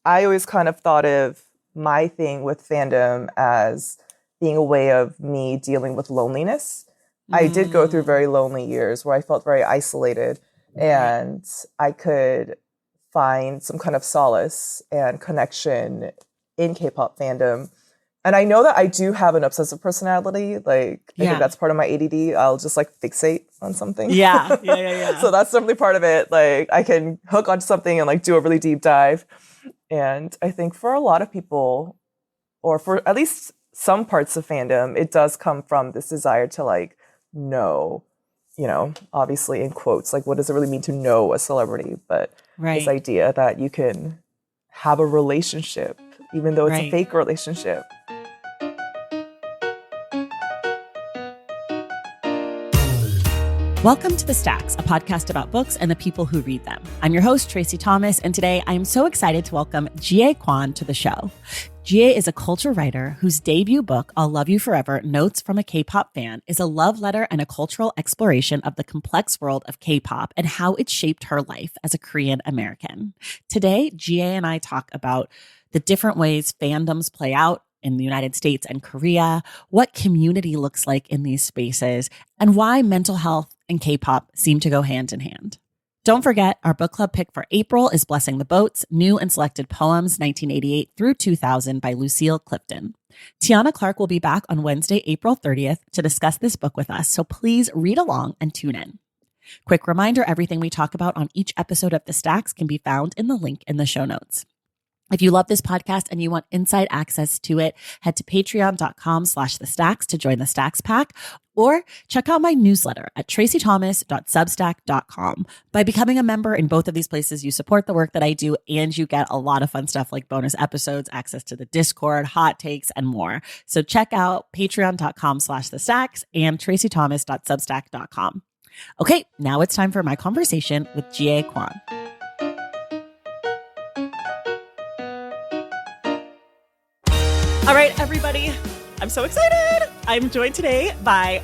I always kind of thought of my thing with fandom as being a way of me dealing with loneliness. I did go through very lonely years where I felt very isolated, and I could find some kind of solace and connection in K-pop fandom. And I know that I do have an obsessive personality. Like, I think that's part of my ADD. I'll just like fixate on something. Yeah. So that's definitely part of it. Like, I can hook onto something and like do a really deep dive. And I think for a lot of people, or for at least some parts of fandom, it does come from this desire to like know, you know, obviously in quotes, like what does it really mean to know a celebrity? But this idea that you can have a relationship, even though it's a fake relationship. Welcome to The Stacks, a podcast about books and the people who read them. I'm your host, Tracy Thomas, and today I am so excited to welcome Giaae Kwon to the show. Giaae is a culture writer whose debut book, I'll Love You Forever, Notes from a K-pop Fan, is a love letter and a cultural exploration of the complex world of K-pop and how it shaped her life as a Korean American. Today, Giaae and I talk about the different ways fandoms play out in the United States and Korea, what community looks like in these spaces, and why mental health and K-pop seem to go hand in hand. Don't forget, our book club pick for April is Blessing the Boats, New and Selected Poems, 1988 through 2000 by Lucille Clifton. Tiana Clark will be back on Wednesday, April 30th to discuss this book with us, so please read along and tune in. Quick reminder, everything we talk about on each episode of The Stacks can be found in the link in the show notes. If you love this podcast and you want inside access to it, head to patreon.com/thestacks to join the Stacks Pack, or check out my newsletter at tracythomas.substack.com. By becoming a member in both of these places, you support the work that I do and you get a lot of fun stuff like bonus episodes, access to the Discord, hot takes, and more. So check out patreon.com/thestacks and tracythomas.substack.com. Okay, now it's time for my conversation with Giaae Kwon. All right, everybody, I'm so excited. I'm joined today by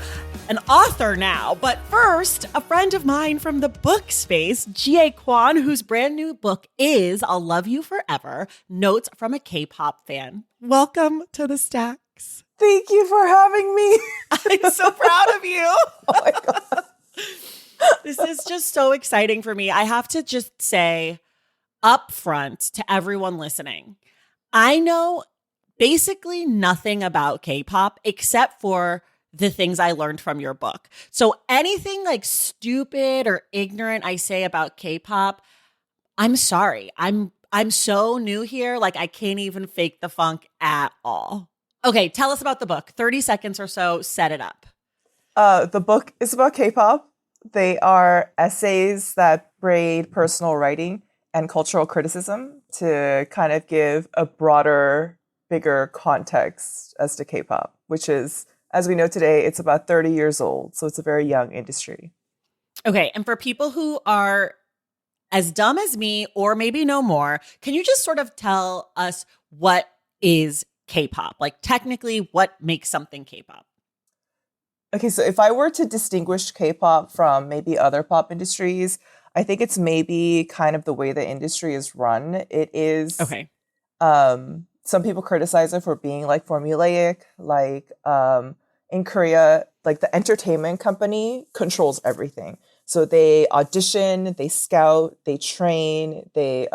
an author now, but first, a friend of mine from the book space, Giaae Kwon, whose brand new book is I'll Love You Forever, Notes from a K-pop Fan. Welcome to The Stacks. Thank you for having me. I'm so proud of you. Oh my God. This is just so exciting for me. I have to just say up front to everyone listening, I know basically nothing about K-pop except for the things I learned from your book. So anything like stupid or ignorant I say about K-pop, I'm sorry. I'm so new here. Like I can't even fake the funk at all. Okay, tell us about the book. 30 seconds or so, set it up. The book is about K-pop. They are essays that braid personal writing and cultural criticism to kind of give a broader, bigger context as to K-pop, which is, as we know today, it's about 30 years old. So it's a very young industry. Okay. And for people who are as dumb as me or maybe no more, can you just sort of tell us what is K-pop? Like technically what makes something K-pop? Okay. So if I were to distinguish K-pop from maybe other pop industries, I think it's maybe kind of the way the industry is run. It is, okay. Some people criticize it for being like formulaic, like in Korea, like the entertainment company controls everything. So they audition, they scout, they train, they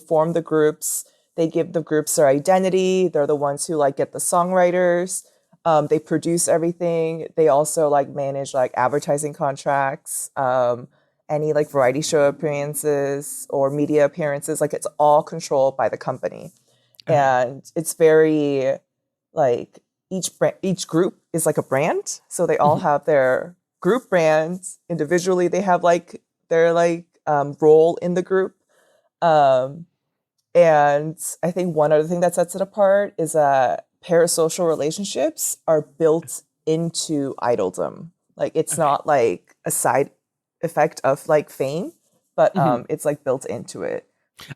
form the groups, they give the groups their identity. They're the ones who like get the songwriters. They produce everything. They also like manage like advertising contracts, any like variety show appearances or media appearances. Like it's all controlled by the company. And it's very like each group is like a brand. So they all have their group brands individually. They have like their like role in the group. And I think one other thing that sets it apart is that parasocial relationships are built into idoldom. Like it's not like a side effect of like fame, but it's like built into it.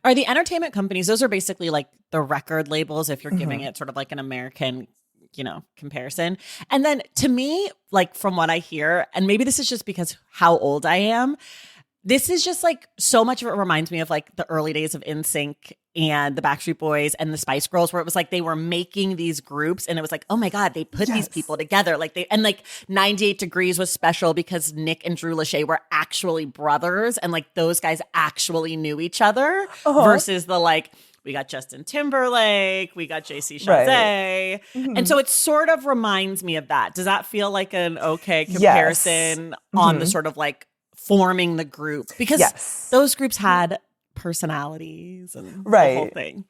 Are the entertainment companies, those are basically like the record labels, if you're giving it sort of like an American, you know, comparison. And then to me, like from what I hear, and maybe this is just because how old I am, this is just like so much of it reminds me of like the early days of NSYNC and the Backstreet Boys and the Spice Girls, where it was like they were making these groups and it was like, oh my God, they put these people together. Like 98 Degrees was special because Nick and Drew Lachey were actually brothers and like those guys actually knew each other versus the like, we got Justin Timberlake, we got JC Chazé. Right. And so it sort of reminds me of that. Does that feel like an okay comparison on the sort of like forming the group? Because those groups had personalities and the whole thing.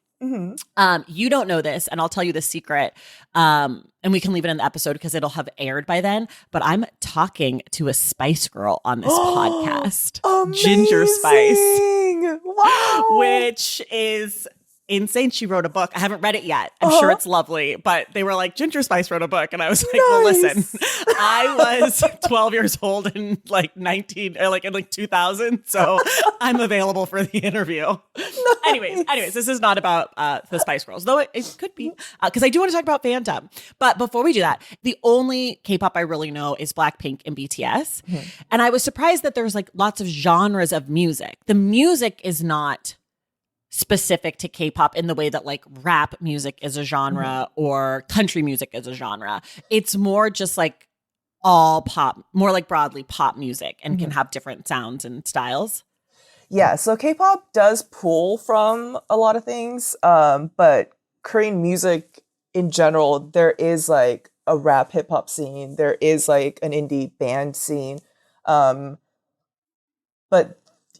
You don't know this, and I'll tell you the secret. And we can leave it in the episode because it'll have aired by then. But I'm talking to a Spice Girl on this podcast. Ginger Spice. Wow. Which is insane. She wrote a book. I haven't read it yet. I'm sure it's lovely, but they were like, Ginger Spice wrote a book. And I was like, well, listen, I was 12 years old in like 2000. So I'm available for the interview. Nice. Anyways, this is not about the Spice Girls, though it could be, because I do want to talk about fandom. But before we do that, the only K-pop I really know is Blackpink and BTS. And I was surprised that there's like lots of genres of music. The music is not specific to K-pop in the way that like rap music is a genre or country music is a genre. It's more just like all pop, more like broadly pop music, and can have different sounds and styles. Yeah, so K-pop does pull from a lot of things, but Korean music in general, there is like a rap hip hop scene. There is like an indie band scene, but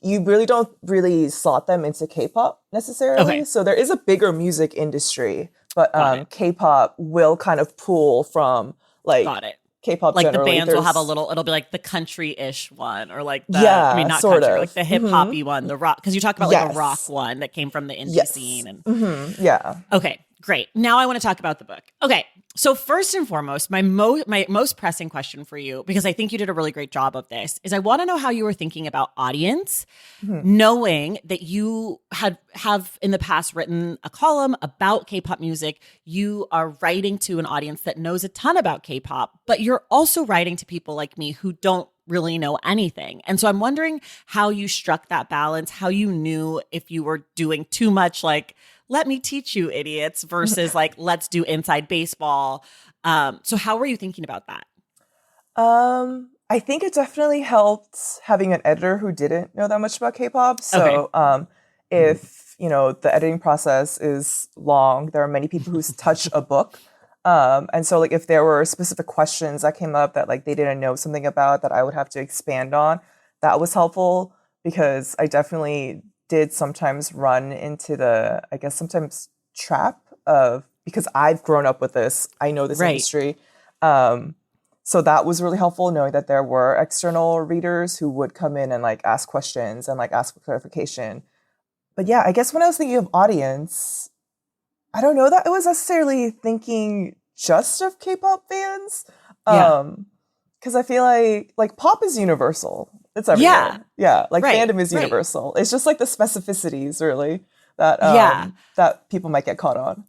you really don't really slot them into K-pop necessarily. Okay. So there is a bigger music industry, but K-pop will kind of pull from like K-pop. Like generally. The bands will have a little, it'll be like the country-ish one, or like the, I mean, not country, like the hip-hoppy one, the rock, because you talk about like a rock one that came from the indie scene. And okay, great. Now I want to talk about the book. Okay. So first and foremost, my most pressing question for you, because I think you did a really great job of this, is I want to know how you were thinking about audience, knowing that you have in the past written a column about K-pop music. You are writing to an audience that knows a ton about K-pop, but you're also writing to people like me who don't really know anything. And so I'm wondering how you struck that balance, how you knew if you were doing too much like, let me teach you idiots versus like, let's do inside baseball. So how were you thinking about that? I think it definitely helped having an editor who didn't know that much about K-pop. So if, the editing process is long, there are many people who touch a book. And so like if there were specific questions that came up that like they didn't know something about that I would have to expand on, that was helpful, because I definitely did sometimes run into the, I guess sometimes trap of, because I've grown up with this, I know this industry. So that was really helpful, knowing that there were external readers who would come in and like ask questions and like ask for clarification. But yeah, I guess when I was thinking of audience, I don't know that I was necessarily thinking just of K-pop fans. Because I feel like pop is universal. It's everywhere. Yeah. Like fandom is universal. It's just like the specificities really that that people might get caught on.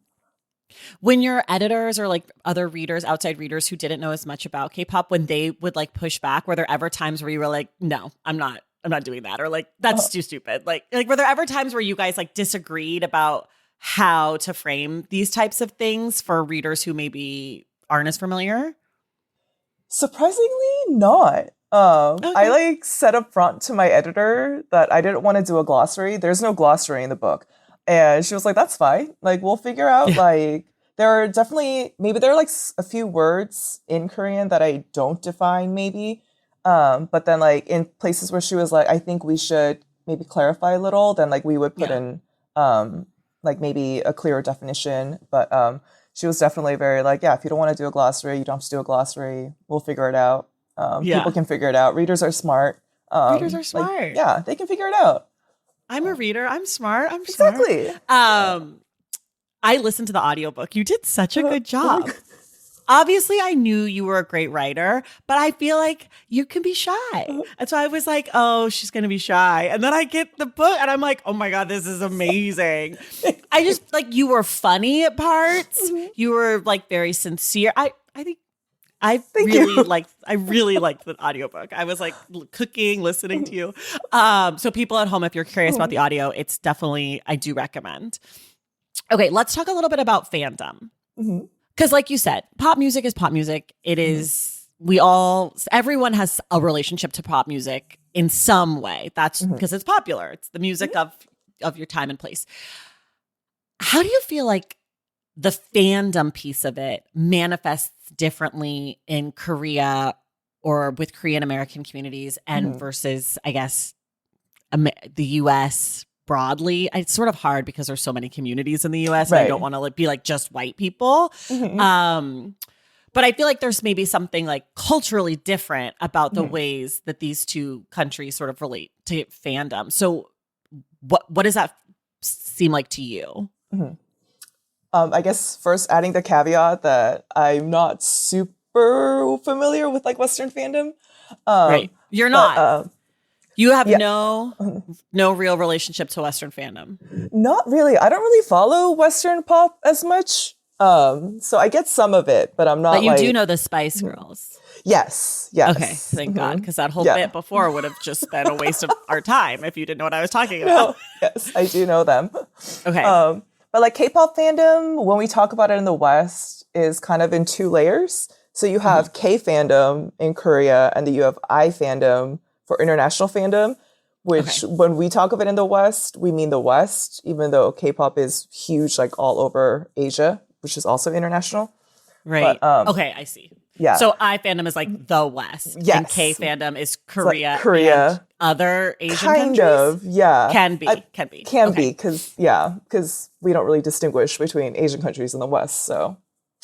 When your editors or like other readers, outside readers who didn't know as much about K-pop, when they would like push back, were there ever times where you were like, no, I'm not doing that, or like that's too stupid? Like were there ever times where you guys like disagreed about how to frame these types of things for readers who maybe aren't as familiar? Surprisingly not. I like said up front to my editor that I didn't want to do a glossary. There's no glossary in the book. And she was like, that's fine. Like, we'll figure out, like, there are definitely, maybe there are like a few words in Korean that I don't define maybe. But then like in places where she was like, I think we should maybe clarify a little, then like we would put in like maybe a clearer definition. But she was definitely very like, yeah, if you don't want to do a glossary, you don't have to do a glossary. We'll figure it out. People can figure it out. Readers are smart. Readers are smart. Like, yeah, they can figure it out. I'm a reader. I'm smart. Exactly. I listened to the audiobook. You did such a good job. Obviously, I knew you were a great writer, but I feel like you can be shy. And so I was like, oh, she's going to be shy. And then I get the book and I'm like, oh my God, this is amazing. I just like, you were funny at parts. You were like very sincere. I think I really liked the audiobook. I was like cooking, listening to you. So people at home, if you're curious about the audio, it's definitely, I do recommend. Okay, let's talk a little bit about fandom. Because like you said, pop music is pop music. It is, everyone has a relationship to pop music in some way. That's because it's popular. It's the music of your time and place. How do you feel like the fandom piece of it manifests differently in Korea or with Korean American communities and versus, I guess, the US broadly? It's sort of hard because there's so many communities in the US and I don't want to be like just white people. But I feel like there's maybe something like culturally different about the ways that these two countries sort of relate to fandom. So what does that seem like to you? I guess first adding the caveat that I'm not super familiar with like Western fandom. Right. You're not. You have no real relationship to Western fandom. Not really. I don't really follow Western pop as much. So I get some of it, but I'm not. But you do know the Spice Girls. Yes. Okay, thank God, because that whole bit before would have just been a waste of our time if you didn't know what I was talking about. No, yes, I do know them. Okay. But like K-pop fandom, when we talk about it in the West, is kind of in two layers. So you have K fandom in Korea, and then you have I fandom for international fandom, which when we talk of it in the West, we mean the West, even though K-pop is huge, like all over Asia, which is also international. Right. But, okay, I see. Yeah. So I fandom is like the West. Yes. And K fandom is Korea. Like Korea. And other Asian kind countries? of, yeah. Can be. Can be, because we don't really distinguish between Asian countries in the West, so.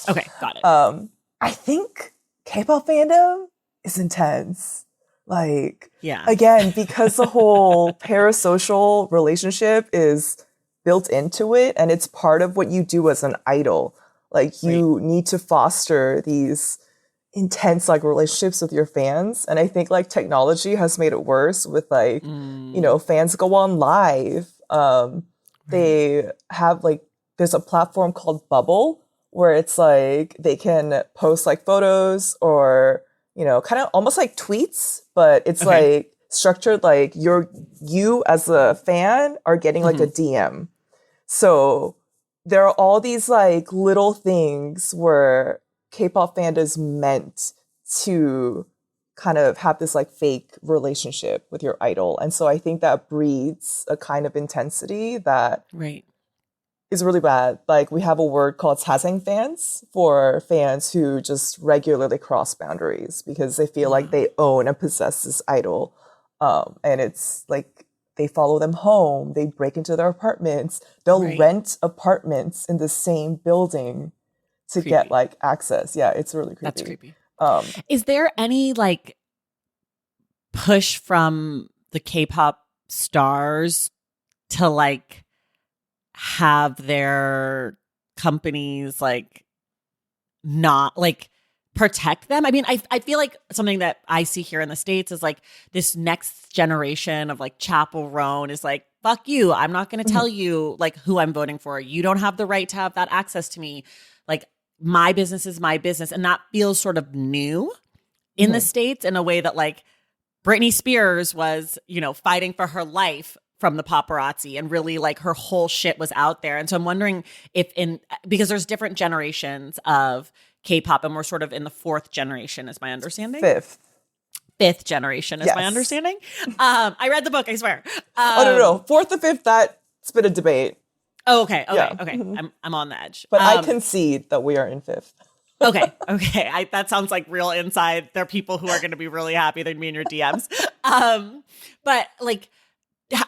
Okay, got it. I think K-pop fandom is intense. Like, yeah. Again, because the whole parasocial relationship is built into it, and it's part of what you do as an idol. Like, you need to foster these intense like relationships with your fans, and I think like technology has made it worse with like fans go on live. They have like there's a platform called Bubble where it's like they can post like photos or kind of almost like tweets, but it's like structured like you as a fan are getting like a DM. So there are all these like little things where K-pop fandom is meant to kind of have this like fake relationship with your idol. And so I think that breeds a kind of intensity that is really bad. Like we have a word called 사생 fans for fans who just regularly cross boundaries because they feel like they own and possess this idol. And it's like they follow them home, they break into their apartments, they'll rent apartments in the same building to get like access. Yeah, it's really creepy. That's creepy. Is there any like push from the K-pop stars to like have their companies like not like protect them? I mean, I feel like something that I see here in the States is like this next generation of like Chappell Roan is like, fuck you. I'm not going to tell you like who I'm voting for. You don't have the right to have that access to me. Like my business is my business. And that feels sort of new in the States in a way that like Britney Spears was, fighting for her life from the paparazzi and really like her whole shit was out there. And so I'm wondering if because there's different generations of K-pop and we're sort of in the fourth generation is my understanding. Fifth generation is my understanding. I read the book, I swear. No. Fourth or fifth, that's been a debate. Oh, okay. I'm on the edge. But I concede that we are in fifth. Okay. That sounds like real inside. There are people who are going to be really happy they'd be in your DMs. But like,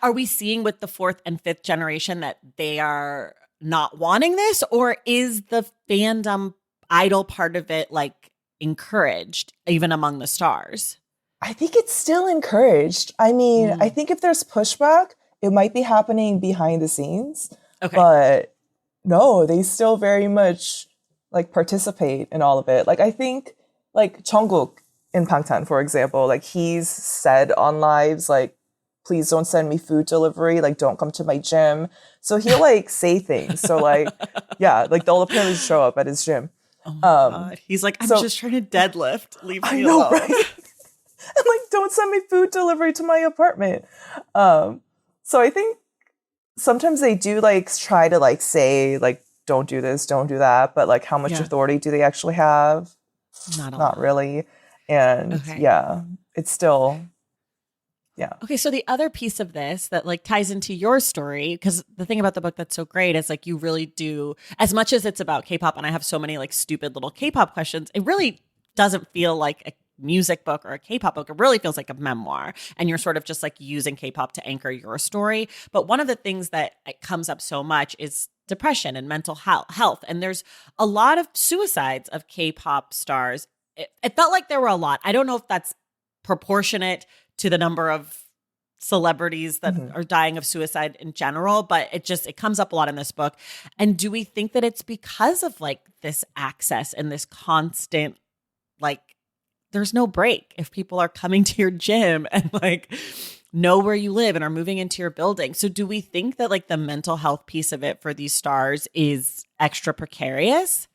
are we seeing with the fourth and fifth generation that they are not wanting this, or is the fandom idol part of it like encouraged even among the stars? I think it's still encouraged. I mean, I think if there's pushback, it might be happening behind the scenes. Okay. But no, they still very much like participate in all of it. Like I think like Jungkook in Bangtan, for example, like he's said on lives like, please don't send me food delivery, like don't come to my gym. So he'll like say things. So like, yeah, like they'll apparently show up at his gym. Oh my God. He's like, I'm So just trying to deadlift. Leave I me know, alone. right? And like, don't send me food delivery to my apartment. So I think sometimes they do like try to like say like, don't do this, don't do that. But like, how much Yeah. authority do they actually have? Not a Not lot. really. And Okay. yeah, it's still, yeah. Okay, so the other piece of this that like ties into your story, because the thing about the book that's so great is like you really do, as much as it's about K-pop, and I have so many like stupid little K-pop questions, it really doesn't feel like a music book or a K-pop book. It really feels like a memoir, and you're sort of just like using K-pop to anchor your story. But one of the things that comes up so much is depression and mental health, and there's a lot of suicides of K-pop stars. It felt like there were a lot. I don't know if that's proportionate to the number of celebrities that are dying of suicide in general, but it comes up a lot in this book. And do we think that it's because of like this access and this constant, like, there's no break if people are coming to your gym and like know where you live and are moving into your building? So do we think that like the mental health piece of it for these stars is extra precarious?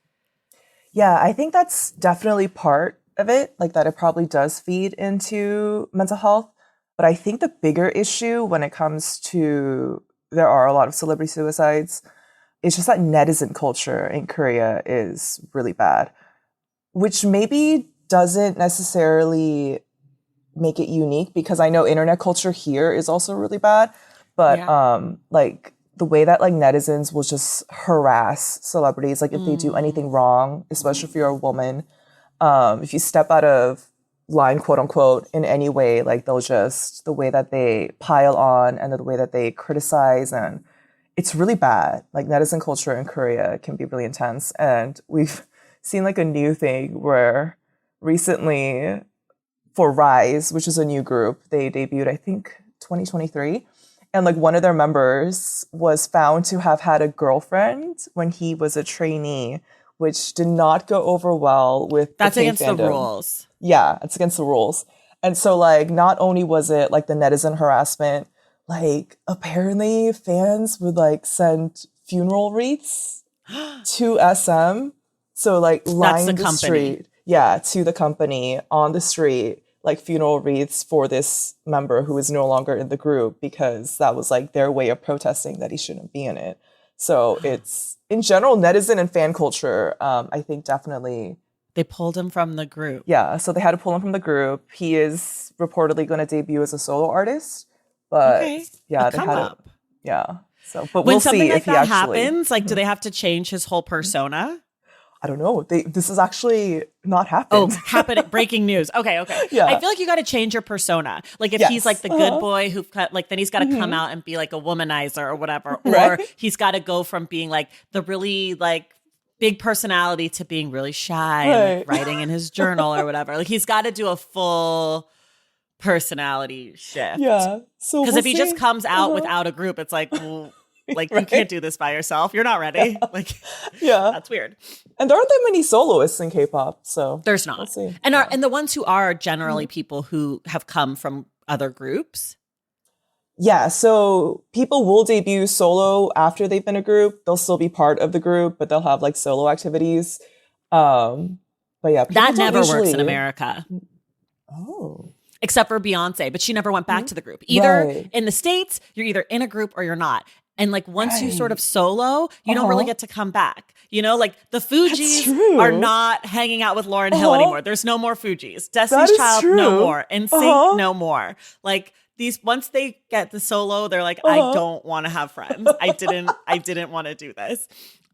Yeah, I think that's definitely part of it, like that it probably does feed into mental health. But I think the bigger issue when it comes to there are a lot of celebrity suicides, it's just that netizen culture in Korea is really bad, which maybe doesn't necessarily make it unique because I know internet culture here is also really bad. But like the way that like netizens will just harass celebrities, like if they do anything wrong, especially if you're a woman, if you step out of line, quote unquote, in any way, like they'll just the way that they pile on and the way that they criticize, and it's really bad. Like netizen culture in Korea can be really intense, and we've seen like a new thing where recently for Rise, which is a new group, they debuted I think 2023. And like one of their members was found to have had a girlfriend when he was a trainee, which did not go over well with That's the K against fandom. the rules. Yeah, it's against the rules. And so like not only was it like the netizen harassment, like apparently fans would like send funeral wreaths to SM. So like line the street. Yeah, to the company on the street, like funeral wreaths for this member who is no longer in the group because that was like their way of protesting that he shouldn't be in it. So it's in general netizen and fan culture. I think definitely they pulled him from the group. Yeah, so they had to pull him from the group. He is reportedly going to debut as a solo artist, but yeah, they had up. Yeah, so but When we'll something see like if he that actually happens, like, do they have to change his whole persona? I don't know. This is actually not Oh, happened. breaking news. Okay. Yeah. I feel like you got to change your persona. Like if he's like the good boy who like, then he's got to come out and be like a womanizer or whatever. Or he's got to go from being like the really like big personality to being really shy and like writing in his journal or whatever. Like he's got to do a full personality shift. Yeah. So because if he just comes out without a group, it's like, well, like you can't do this by yourself. You're not ready. Like, that's weird. And there aren't that many soloists in K-pop, so there's not. We'll see. And the ones who are generally people who have come from other groups. Yeah, so people will debut solo after they've been a group. They'll still be part of the group, but they'll have like solo activities. But yeah, that never works in America. Oh. Except for Beyonce, but she never went back to the group. Either in the States, you're either in a group or you're not. And like once you sort of solo, you don't really get to come back. You know, like the Fugees are not hanging out with Lauryn Hill anymore. There's no more Fugees. Destiny's Child, no more. NSYNC, no more. Like these, once they get the solo, they're like, I don't want to have friends. I didn't want to do this.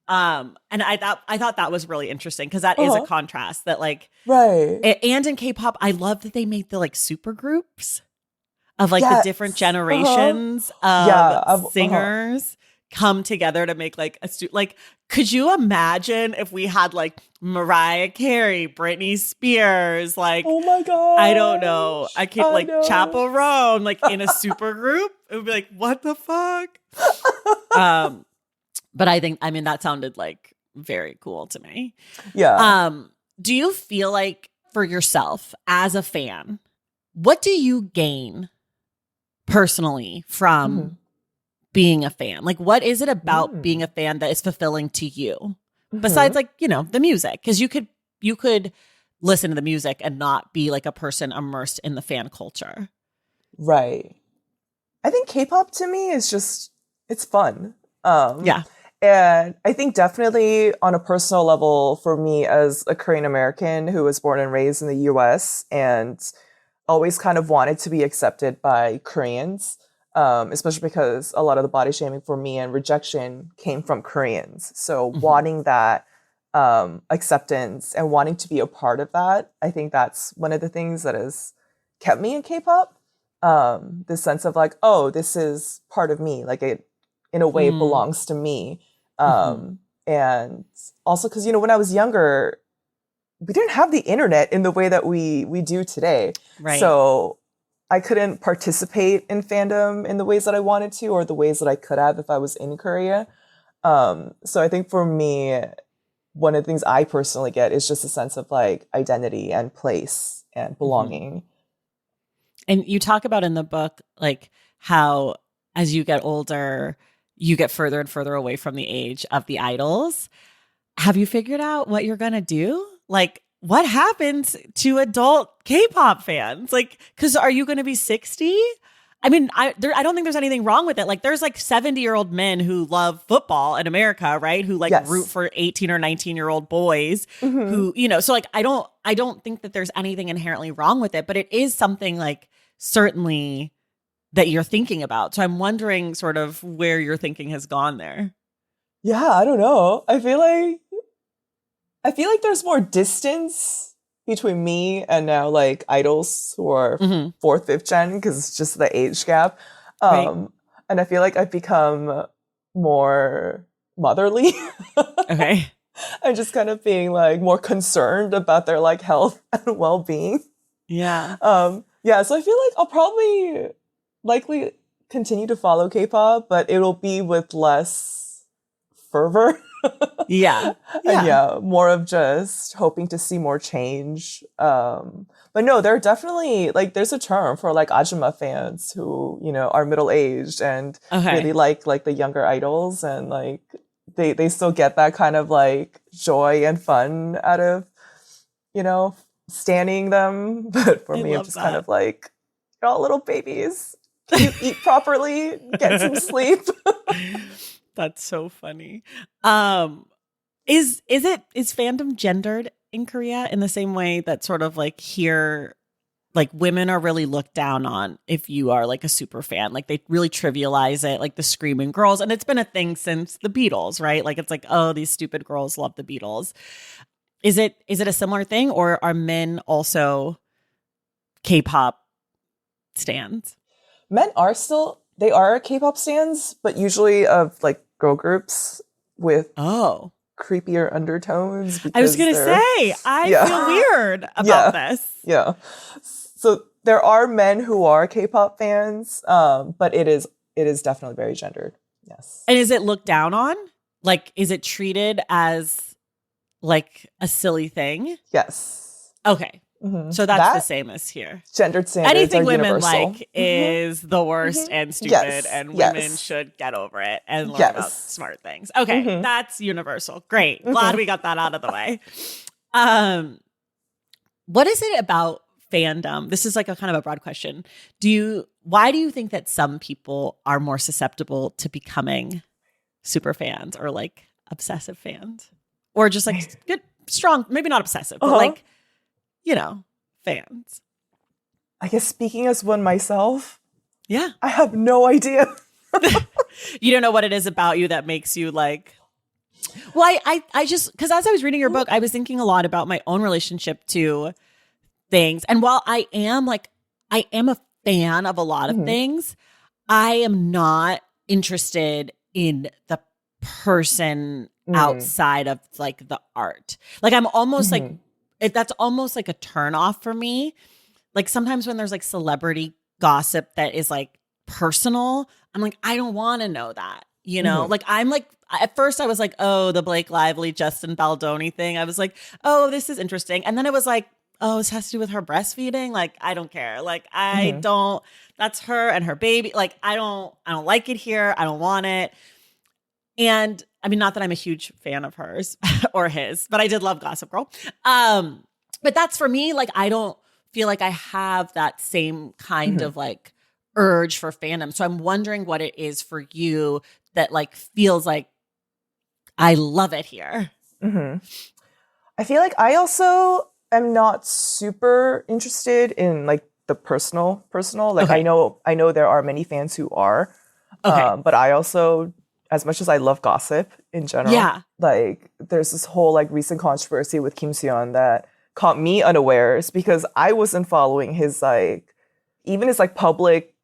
And I thought that was really interesting because that is a contrast that like, and in K-pop, I love that they made the like super groups of like the different generations of singers come together to make like like, could you imagine if we had like Mariah Carey, Britney Spears, like, oh my God, I don't know. I can't like Chappell Roan, like in a super group. It would be like, what the fuck? But I mean, that sounded like very cool to me. Yeah. Do you feel like for yourself as a fan, what do you gain personally from being a fan? Like, what is it about being a fan that is fulfilling to you besides like, you know, the music. Because you could listen to the music and not be like a person immersed in the fan culture. Right. I think K-pop to me is just, it's fun. Yeah. And I think definitely on a personal level for me as a Korean American who was born and raised in the US and always kind of wanted to be accepted by Koreans, especially because a lot of the body shaming for me and rejection came from Koreans. So wanting that acceptance and wanting to be a part of that, I think that's one of the things that has kept me in K-pop. This sense of like, oh, this is part of me. Like it, in a way, it belongs to me. And also because, you know, when I was younger, we didn't have the internet in the way that we do today. Right. So I couldn't participate in fandom in the ways that I wanted to, or the ways that I could have if I was in Korea. So I think for me, one of the things I personally get is just a sense of like identity and place and belonging. And you talk about in the book, like how as you get older, you get further and further away from the age of the idols. Have you figured out what you're going to do? Like, what happens to adult K-pop fans? Like, because are you going to be 60? I mean, I don't think there's anything wrong with it. Like, there's like 70-year-old men who love football in America, right? Who like root for 18 or 19-year-old boys who, you know, so like, I don't think that there's anything inherently wrong with it, but it is something like certainly that you're thinking about. So I'm wondering sort of where your thinking has gone there. Yeah, I don't know. I feel like there's more distance between me and now like idols who are fourth, fifth gen, because it's just the age gap. And I feel like I've become more motherly. Okay. And just kind of being like more concerned about their like health and well-being. Yeah. Yeah, so I feel like I'll probably likely continue to follow K-pop, but it'll be with less fervor. Yeah. And yeah, more of just hoping to see more change. But no, there are definitely like there's a term for like Ajumma fans who, you know, are middle-aged and really like the younger idols, and like they still get that kind of like joy and fun out of, you know, standing them. But for me, I'm just kind of like, you're all little babies. Can you eat properly? Get some sleep. That's so funny. Is fandom gendered in Korea in the same way that sort of like here, like women are really looked down on if you are like a super fan? Like they really trivialize it, like the screaming girls. And it's been a thing since the Beatles, right? Like it's like, oh, these stupid girls love the Beatles. Is it a similar thing, or are men also K-pop stans? Men are they are K-pop stans, but usually of like girl groups with creepier undertones. I was going to say, I feel weird about this. Yeah. So there are men who are K-pop fans, but it is definitely very gendered. Yes. And is it looked down on? Like, is it treated as like a silly thing? Yes. Okay. So that's the same as here. Gendered standards Anything are women universal. like is the worst and stupid, and women should get over it and learn about smart things. Okay, that's universal. Great. Glad we got that out of the way. What is it about fandom? This is like a kind of a broad question. Why do you think that some people are more susceptible to becoming super fans or like obsessive fans? Or just like good, strong, maybe not obsessive, but like, you know, fans. I guess speaking as one myself. Yeah. I have no idea. You don't know what it is about you that makes you like, well, I just, because as I was reading your book, I was thinking a lot about my own relationship to things. And while I am a fan of a lot of things, I am not interested in the person outside of like the art. Like I'm almost like, that's almost like a turn off for me. Like sometimes when there's like celebrity gossip that is like personal, I'm like, I don't want to know that, you know? Like I'm like, at first I was like, oh, the Blake Lively, Justin Baldoni thing. I was like, oh, this is interesting. And then it was like, oh, this has to do with her breastfeeding. Like, I don't care. Like, I don't, that's her and her baby. Like, I don't like it here. I don't want it. And I mean, not that I'm a huge fan of hers or his, but I did love Gossip Girl. But that's for me, like, I don't feel like I have that same kind of like urge for fandom. So I'm wondering what it is for you that like feels like I love it here. I feel like I also am not super interested in like the personal. Like Okay. I know there are many fans who are, Okay. but I also, as much as I love gossip in general, Yeah. like there's this whole like recent controversy with Kim Seon that caught me unawares because I wasn't following his like even his like public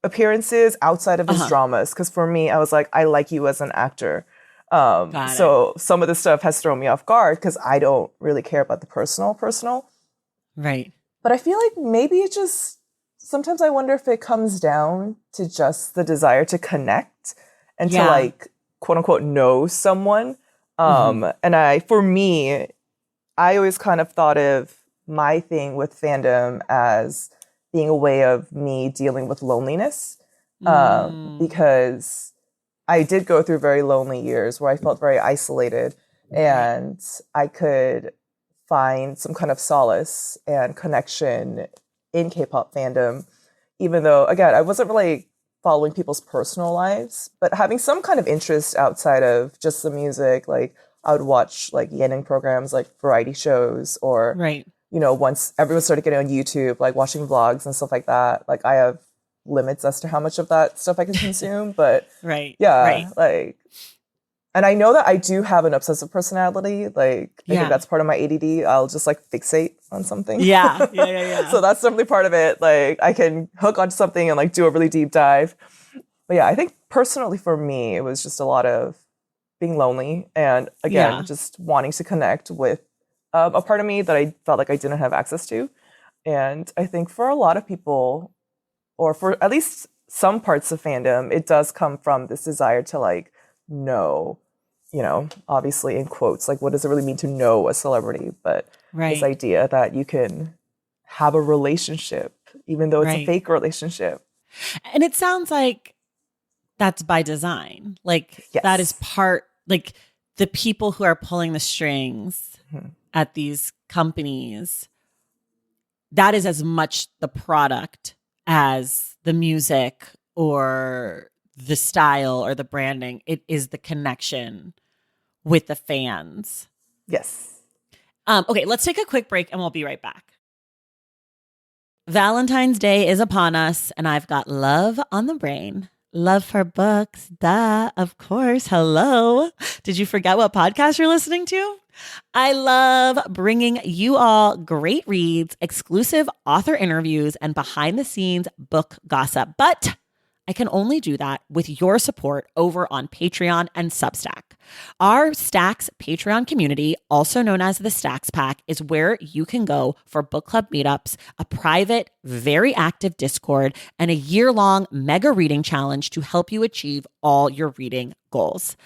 appearances outside of his dramas. Because for me, I was like, I like you as an actor. Got it. So some of this stuff has thrown me off guard because I don't really care about the personal. Right. But I feel like maybe it just sometimes I wonder if it comes down to just the desire to connect and to like quote unquote know someone. And for me, I always kind of thought of my thing with fandom as being a way of me dealing with loneliness. Because I did go through very lonely years where I felt very isolated, and I could find some kind of solace and connection in K-pop fandom, even though, again, I wasn't really following people's personal lives, but having some kind of interest outside of just the music. Like I would watch like Yenin programs, like variety shows, or, you know, once everyone started getting on YouTube, like watching vlogs and stuff like that. Like I have limits as to how much of that stuff I can consume, but like, and I know that I do have an obsessive personality. Like I think that's part of my ADD. I'll just like fixate on something. So that's definitely part of it. Like I can hook onto something and like do a really deep dive. But yeah, I think personally for me, it was just a lot of being lonely and again, just wanting to connect with a part of me that I felt like I didn't have access to. And I think for a lot of people, or for at least some parts of fandom, it does come from this desire to like know, you know, obviously in quotes, like what does it really mean to know a celebrity? But this idea that you can have a relationship, even though it's a fake relationship. And it sounds like that's by design. Like that is part, like the people who are pulling the strings at these companies, that is as much the product as the music or the style or the branding. It is the connection with the fans. Yes. Okay, let's take a quick break and we'll be right back. Valentine's Day is upon us and I've got love on the brain. Love for books, duh, of course. Hello. Did you forget what podcast you're listening to? I love bringing you all great reads, exclusive author interviews, and behind the scenes book gossip. But I can only do that with your support over on Patreon and Substack. Our Stacks Patreon community, also known as the Stacks Pack, is where you can go for book club meetups, a private, very active Discord, and a year-long mega reading challenge to help you achieve all your reading goals.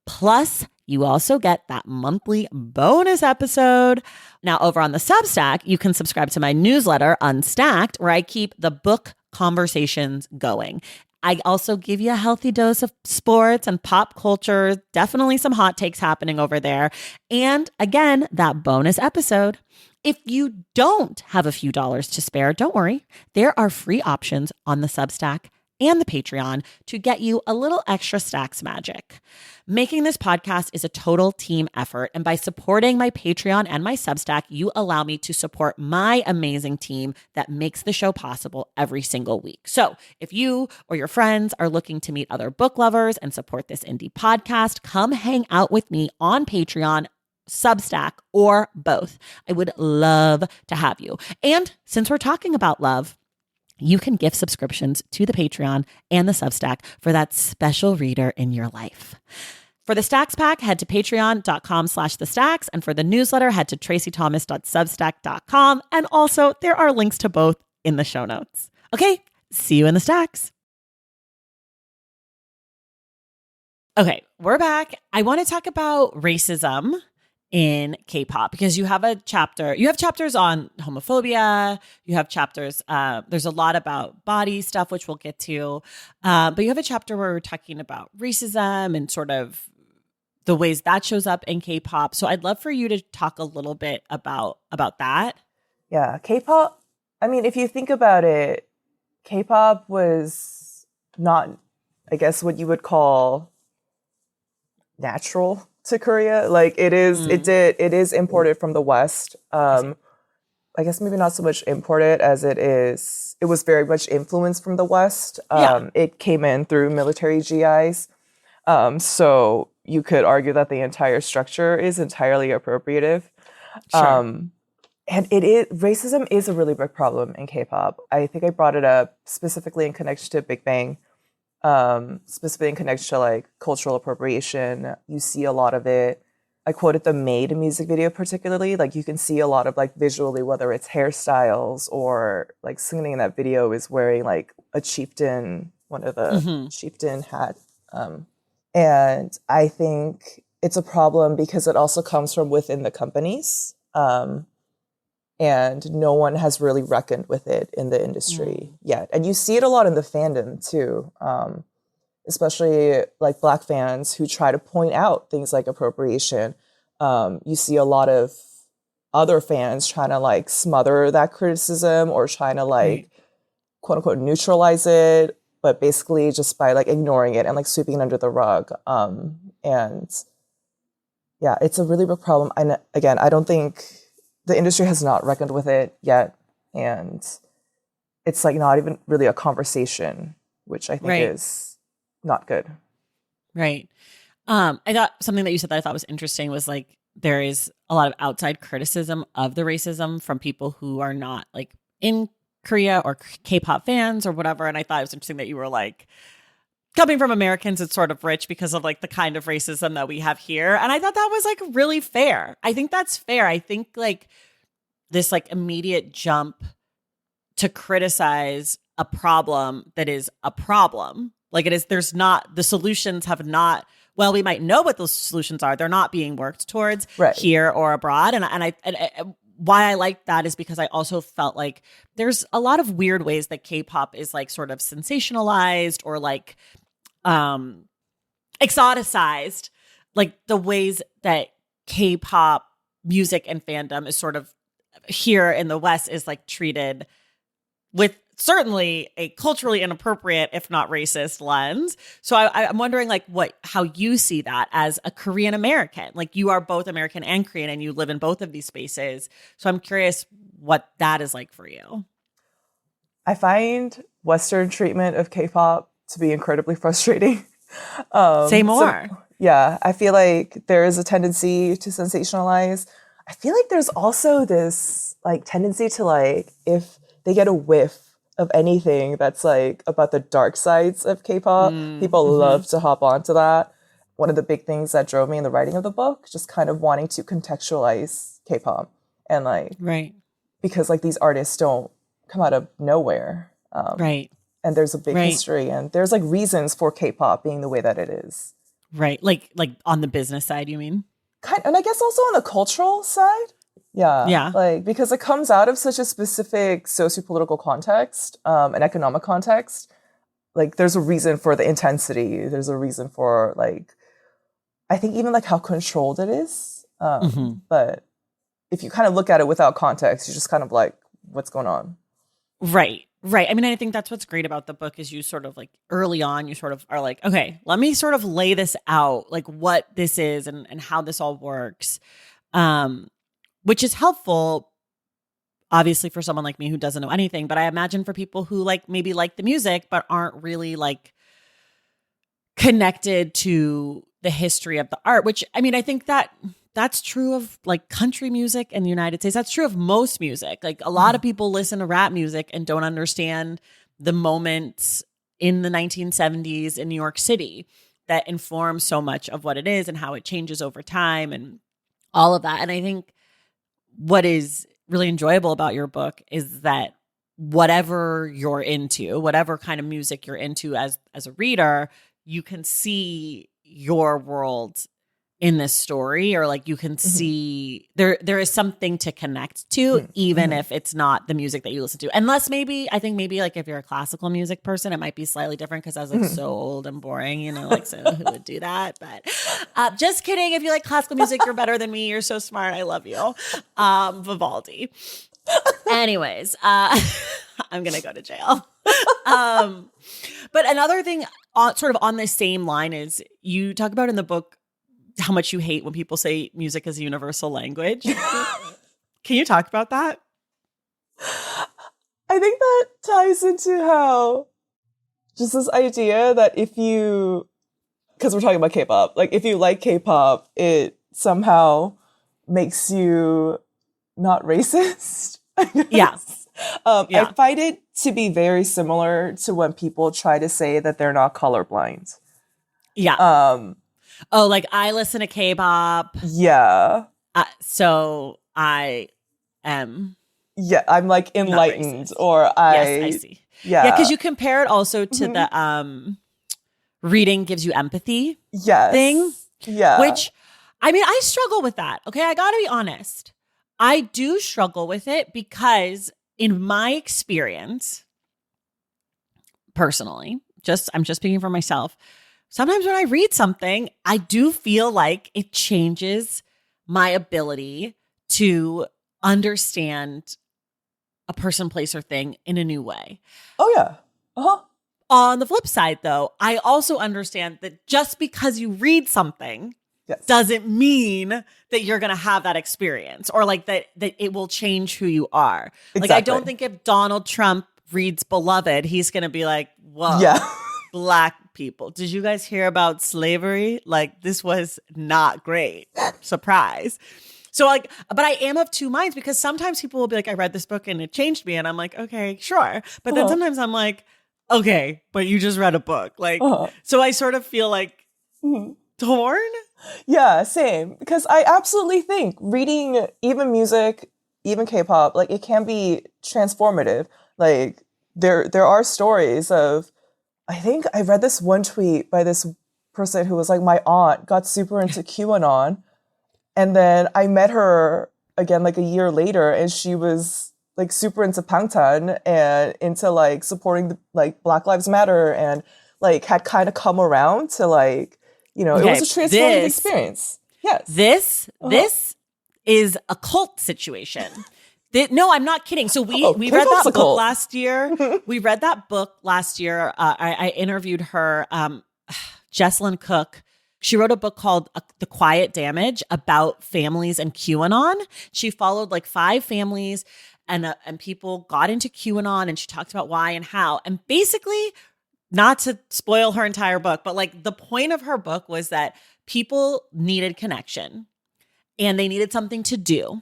Plus, you also get that monthly bonus episode. Now, over on the Substack, you can subscribe to my newsletter, Unstacked, where I keep the book conversations going. I also give you a healthy dose of sports and pop culture, definitely some hot takes happening over there. And again, that bonus episode. If you don't have a few dollars to spare, don't worry. There are free options on the Substack and the Patreon to get you a little extra Stacks magic. Making this podcast is a total team effort, and by supporting my Patreon and my Substack, you allow me to support my amazing team that makes the show possible every single week. So if you or your friends are looking to meet other book lovers and support this indie podcast, come hang out with me on Patreon, Substack, or both. I would love to have you. And since we're talking about love, you can gift subscriptions to the Patreon and the Substack for that special reader in your life. For the Stacks Pack, head to patreon.com/thestacks. And for the newsletter, head to tracythomas.substack.com. And also, there are links to both in the show notes. Okay, see you in the Stacks. Okay, we're back. I want to talk about racism in K-pop because you have chapters on homophobia, you have chapters, there's a lot about body stuff, which we'll get to, but you have a chapter where we're talking about racism and sort of the ways that shows up in K-pop. So I'd love for you to talk a little bit about that. Yeah, K-pop. I mean, if you think about it, K-pop was not, I guess, what you would call natural to Korea. Like it is imported from the West. I guess maybe not so much imported as it was very much influenced from the West. It came in through military Giaaes. So you could argue that the entire structure is entirely appropriative. Sure. And racism is a really big problem in K-pop. I think I brought it up specifically in connection to Big Bang, specifically in connection to like cultural appropriation. You see a lot of it. I quoted the Maid music video particularly. Like you can see a lot of like visually, whether it's hairstyles or like singing in that video is wearing like a chieftain, one of the chieftain hat. And I think it's a problem because it also comes from within the companies. And no one has really reckoned with it in the industry yet. And you see it a lot in the fandom too, especially like Black fans who try to point out things like appropriation. You see a lot of other fans trying to like smother that criticism or trying to like quote unquote neutralize it, but basically just by like ignoring it and like sweeping it under the rug. And yeah, it's a really big problem. And again, I don't think the industry has not reckoned with it yet. And it's like not even really a conversation, which I think is not good. Right. I thought something that you said that I thought was interesting was like there is a lot of outside criticism of the racism from people who are not like in Korea or K-pop fans or whatever. And I thought it was interesting that you were like, coming from Americans, it's sort of rich because of like the kind of racism that we have here. And I thought that was like really fair. I think that's fair. I think like this like immediate jump to criticize a problem that is a problem. Like it is, there's not, the solutions have not, well, we might know what those solutions are. They're not being worked towards here or abroad. And why I like that is because I also felt like there's a lot of weird ways that K-pop is like sort of sensationalized or like exoticized, like the ways that K-pop music and fandom is sort of here in the West is like treated with certainly a culturally inappropriate, if not racist lens. So I'm wondering like how you see that as a Korean American. Like you are both American and Korean and you live in both of these spaces. So I'm curious what that is like for you. I find Western treatment of K-pop to be incredibly frustrating. Say more. So, yeah, I feel like there is a tendency to sensationalize. I feel like there's also this like tendency to like, if they get a whiff of anything that's like about the dark sides of K-pop, people love to hop onto that. One of the big things that drove me in the writing of the book, just kind of wanting to contextualize K-pop and like, because like these artists don't come out of nowhere. And there's a big history and there's like reasons for K-pop being the way that it is. Right. Like on the business side, you mean? And I guess also on the cultural side. Yeah. Like, because it comes out of such a specific socio-political context, an economic context. Like, there's a reason for the intensity. There's a reason for, like, I think even, like, how controlled it is. But if you kind of look at it without context, you're just kind of like, what's going on? Right. I mean, I think that's what's great about the book is you sort of like early on, you sort of are like, okay, let me sort of lay this out, like what this is and how this all works. Which is helpful, obviously, for someone like me who doesn't know anything. But I imagine for people who like maybe like the music, but aren't really like connected to the history of the art, which I mean, I think that's true of like country music in the United States. That's true of most music. Like a lot of people listen to rap music and don't understand the moments in the 1970s in New York City that inform so much of what it is and how it changes over time and all of that. And I think what is really enjoyable about your book is that whatever you're into, whatever kind of music you're into as a reader, you can see your world in this story, or like you can see there is something to connect to, even if it's not the music that you listen to. Unless I think maybe like if you're a classical music person, it might be slightly different because I was like so old and boring, you know, like so who would do that? But just kidding. If you like classical music, you're better than me. You're so smart. I love you. Vivaldi. Anyways, I'm gonna go to jail. But another thing sort of on the same line is you talk about in the book how much you hate when people say music is a universal language. Can you talk about that? I think that ties into how just this idea that if you, because we're talking about K-pop, like if you like K-pop, it somehow makes you not racist. I guess. Yeah. I find it to be very similar to when people try to say that they're not colorblind. Yeah. Oh, like I listen to K-pop. Yeah. So I am. Yeah, I'm like enlightened, or Yes, I see. Yeah. Yeah, because you compare it also to the reading gives you empathy thing. Yeah. Which, I mean, I struggle with that. Okay, I gotta be honest. I do struggle with it because in my experience, personally, I'm just speaking for myself. Sometimes when I read something, I do feel like it changes my ability to understand a person, place, or thing in a new way. Oh, yeah. Uh-huh. On the flip side, though, I also understand that just because you read something doesn't mean that you're going to have that experience, or like that it will change who you are. Exactly. Like, I don't think if Donald Trump reads Beloved, he's going to be like, whoa. Yeah. Black people. Did you guys hear about slavery? Like, this was not great. Surprise. So like, but I am of two minds, because sometimes people will be like, I read this book and it changed me. And I'm like, okay, sure. But then sometimes I'm like, okay, but you just read a book. Like, so I sort of feel like torn. Yeah, same. Because I absolutely think reading even music, even K-pop, like it can be transformative. Like there are stories of, I think I read this one tweet by this person who was like, my aunt got super into QAnon. And then I met her again like a year later, and she was like super into Bangtan and into like supporting like Black Lives Matter, and like had kind of come around to like, you know, it was a transformative experience. Yes. This is a cult situation. No, I'm not kidding. So we read that book last year. We read that book last year. I interviewed her, Jessalyn Cook. She wrote a book called The Quiet Damage about families and QAnon. She followed like 5 families and people got into QAnon, and she talked about why and how. And basically, not to spoil her entire book, but like the point of her book was that people needed connection and they needed something to do.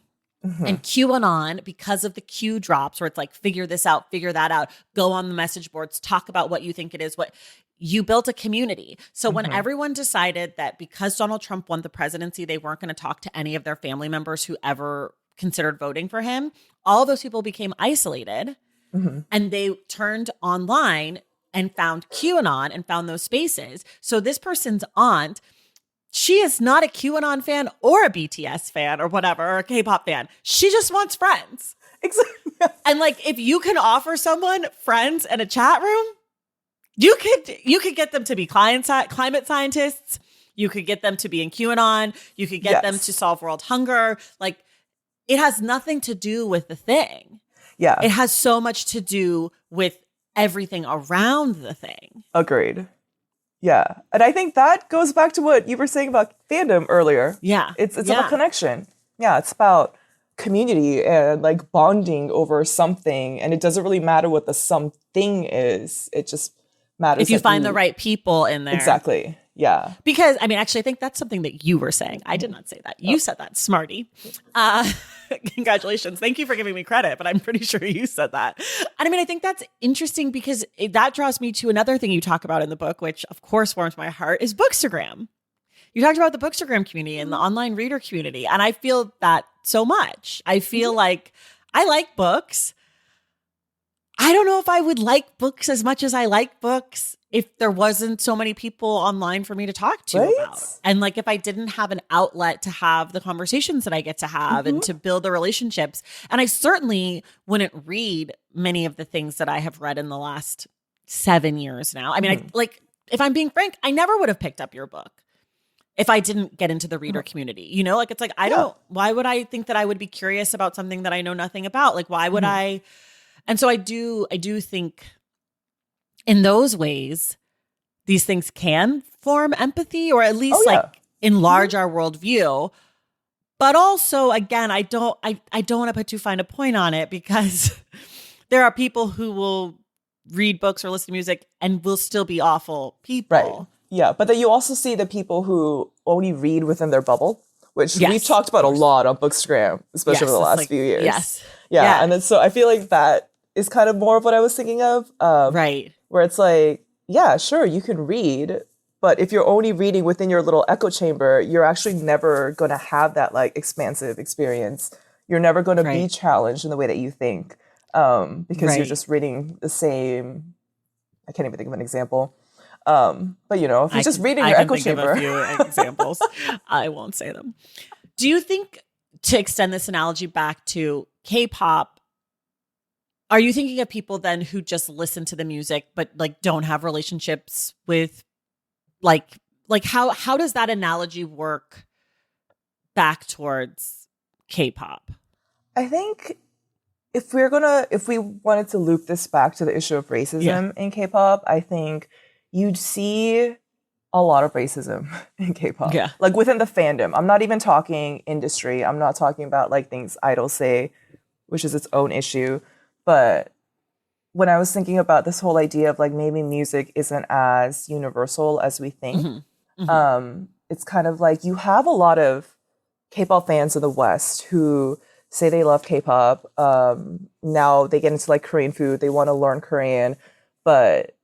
And QAnon, because of the Q drops where it's like, figure this out, figure that out, go on the message boards, talk about what you think it is, what you built a community. So when everyone decided that because Donald Trump won the presidency, they weren't going to talk to any of their family members who ever considered voting for him, all of those people became isolated and they turned online and found QAnon and found those spaces. So this person's aunt, she is not a QAnon fan or a BTS fan or whatever, or a K-pop fan. She just wants friends. Exactly. And like, if you can offer someone friends and a chat room, you could get them to be climate scientists. You could get them to be in QAnon. You could get them to solve world hunger. Like, it has nothing to do with the thing. Yeah. It has so much to do with everything around the thing. Agreed. Yeah. And I think that goes back to what you were saying about fandom earlier. Yeah. It's about connection. Yeah. It's about community and like bonding over something. And it doesn't really matter what the something is. It just matters if you find the right people in there. Exactly. Yeah. Because, I mean, actually, I think that's something that you were saying. I did not say that. You said that, smarty. Congratulations. Thank you for giving me credit, but I'm pretty sure you said that. And I mean, I think that's interesting because that draws me to another thing you talk about in the book, which of course warms my heart, is Bookstagram. You talked about the Bookstagram community and the online reader community. And I feel that so much. I feel like I like books. I don't know if I would like books as much as I like books if there wasn't so many people online for me to talk to Right? about. And like if I didn't have an outlet to have the conversations that I get to have and to build the relationships. And I certainly wouldn't read many of the things that I have read in the last 7 years now. I mean, I like, if I'm being frank, I never would have picked up your book if I didn't get into the reader community. You know, like it's like, why would I think that I would be curious about something that I know nothing about? Like, why would I? And so I do think in those ways, these things can form empathy or at least like enlarge our worldview. But also, again, I don't want to put too fine a point on it because there are people who will read books or listen to music and will still be awful people. Right. Yeah. But then you also see the people who only read within their bubble, which we've talked about a lot on Bookstagram, especially over the last few years. Yes. Yeah. And then so I feel like that is kind of more of what I was thinking of. Right. Where it's like, yeah, sure, you can read, but if you're only reading within your little echo chamber, you're actually never going to have that like expansive experience. You're never going to be challenged in the way that you think because you're just reading the same. I can't even think of an example. But you know, if you're just reading your echo chamber. I can think of a few examples. I won't say them. Do you think, to extend this analogy back to K-pop, are you thinking of people then who just listen to the music but like don't have relationships with like how does that analogy work back towards K-pop? I think if we wanted to loop this back to the issue of racism in K-pop, I think you'd see a lot of racism in K-pop. Yeah. Like within the fandom. I'm not even talking industry. I'm not talking about like things idols say, which is its own issue. But when I was thinking about this whole idea of like maybe music isn't as universal as we think, it's kind of like you have a lot of K-pop fans in the West who say they love K-pop. Now they get into like Korean food. They want to learn Korean. But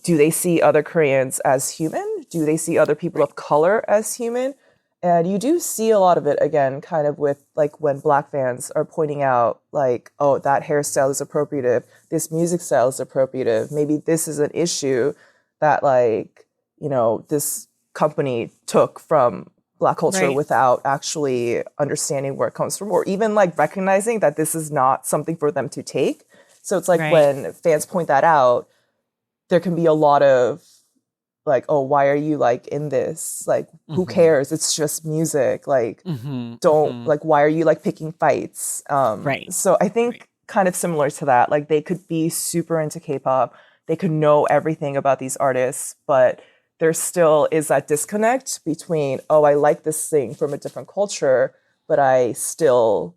do they see other Koreans as human? Do they see other people of color as human? And you do see a lot of it, again, kind of with like when Black fans are pointing out like, oh, that hairstyle is appropriative. This music style is appropriative. Maybe this is an issue that like, you know, this company took from Black culture without actually understanding where it comes from or even like recognizing that this is not something for them to take. So it's like when fans point that out, there can be a lot of like, oh, why are you like in this? Like, who cares? It's just music. Like, like, why are you like picking fights? So I think kind of similar to that, like they could be super into K-pop. They could know everything about these artists, but there still is that disconnect between, oh, I like this thing from a different culture, but I still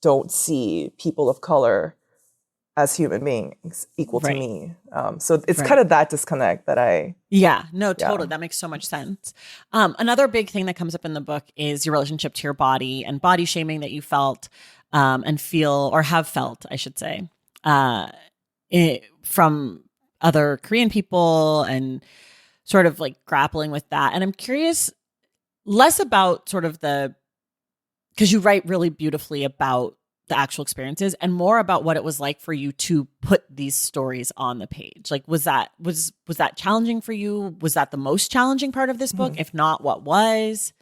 don't see people of color as human beings equal to me. So it's kind of that disconnect that I... Totally. That makes so much sense. Another big thing that comes up in the book is your relationship to your body and body shaming that you felt and feel, or have felt, I should say, from other Korean people and sort of like grappling with that. And I'm curious less about sort of because you write really beautifully about the actual experiences and more about what it was like for you to put these stories on the page. Like, was that challenging for you? Was that the most challenging part of this book? If not, what was?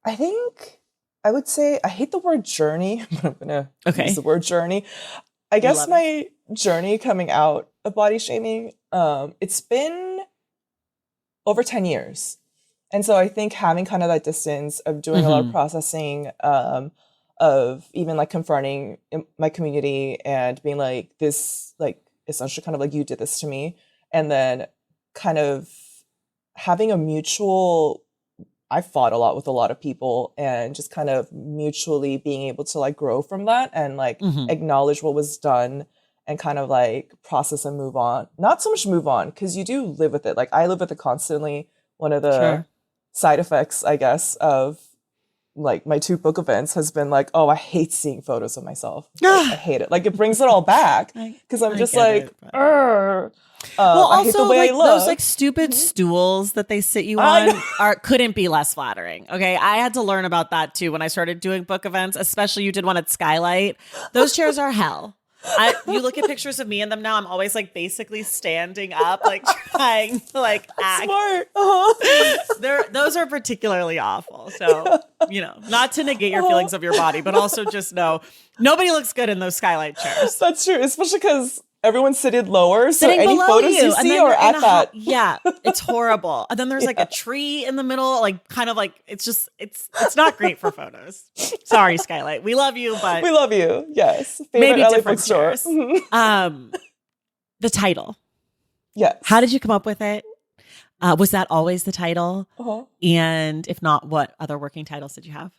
I think I would say, I hate the word journey, but I'm going to use the word journey. I guess my journey coming out of body shaming, it's been over 10 years. And so I think having kind of that distance of doing a lot of processing, of even like confronting my community and being like, this, like, essentially kind of like, you did this to me. And then kind of having a mutual, I fought a lot with a lot of people and just kind of mutually being able to like grow from that and like acknowledge what was done and kind of like process and move on. Not so much move on, because you do live with it. Like I live with it constantly. One of the side effects, I guess, of like my 2 book events has been like, oh, I hate seeing photos of myself. Like, I hate it. Like it brings it all back because I'm just like, well, also I hate the way like I look. Those like stupid stools that they sit you on couldn't be less flattering. Okay, I had to learn about that too when I started doing book events. Especially you did one at Skylight. Those chairs are hell. You look at pictures of me in them now, I'm always like basically standing up, like trying to like act. Smart. Those are particularly awful. So, not to negate your feelings of your body, but also just know nobody looks good in those skylight chairs. That's true, especially because everyone's sitting lower. Sitting so any below photos you and see then are you're at that. Yeah, it's horrible. And then there's like a tree in the middle, like kind of like it's not great for photos. Sorry, Skylight. We love you, but We love you. Yes. Favorite maybe LA different bookstore. chairs. The title. Yes. How did you come up with it? Was that always the title? Uh-huh. And if not, what other working titles did you have?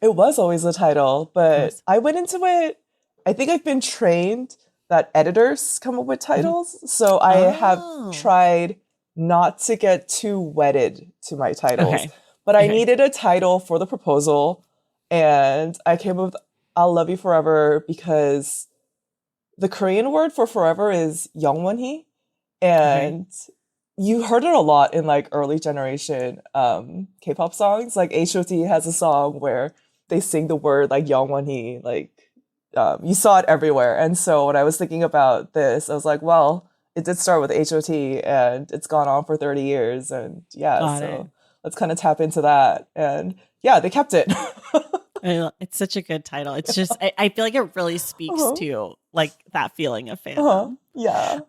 It was always the title, but I went into it. I think I've been trained that editors come up with titles. So I have tried not to get too wedded to my titles. But I needed a title for the proposal. And I came up with I'll Love You Forever because the Korean word for forever is 영원히. And you heard it a lot in like early generation K-pop songs. Like H.O.T. has a song where they sing the word like 영원히, like you saw it everywhere. And so when I was thinking about this, I was like, well, it did start with H.O.T. and it's gone on for 30 years. And let's kind of tap into that. And yeah, they kept it. It's such a good title. It's just, I feel like it really speaks to like that feeling of fandom. Yeah.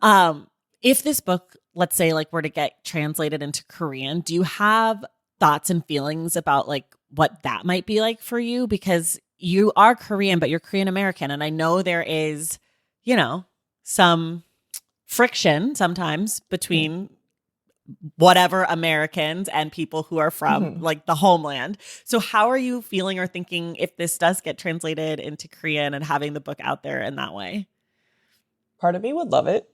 If this book, let's say like were to get translated into Korean, do you have thoughts and feelings about like what that might be like for you? Because you are Korean, but you're Korean American. And I know there is, some friction sometimes between whatever Americans and people who are from like the homeland. So how are you feeling or thinking if this does get translated into Korean and having the book out there in that way? Part of me would love it,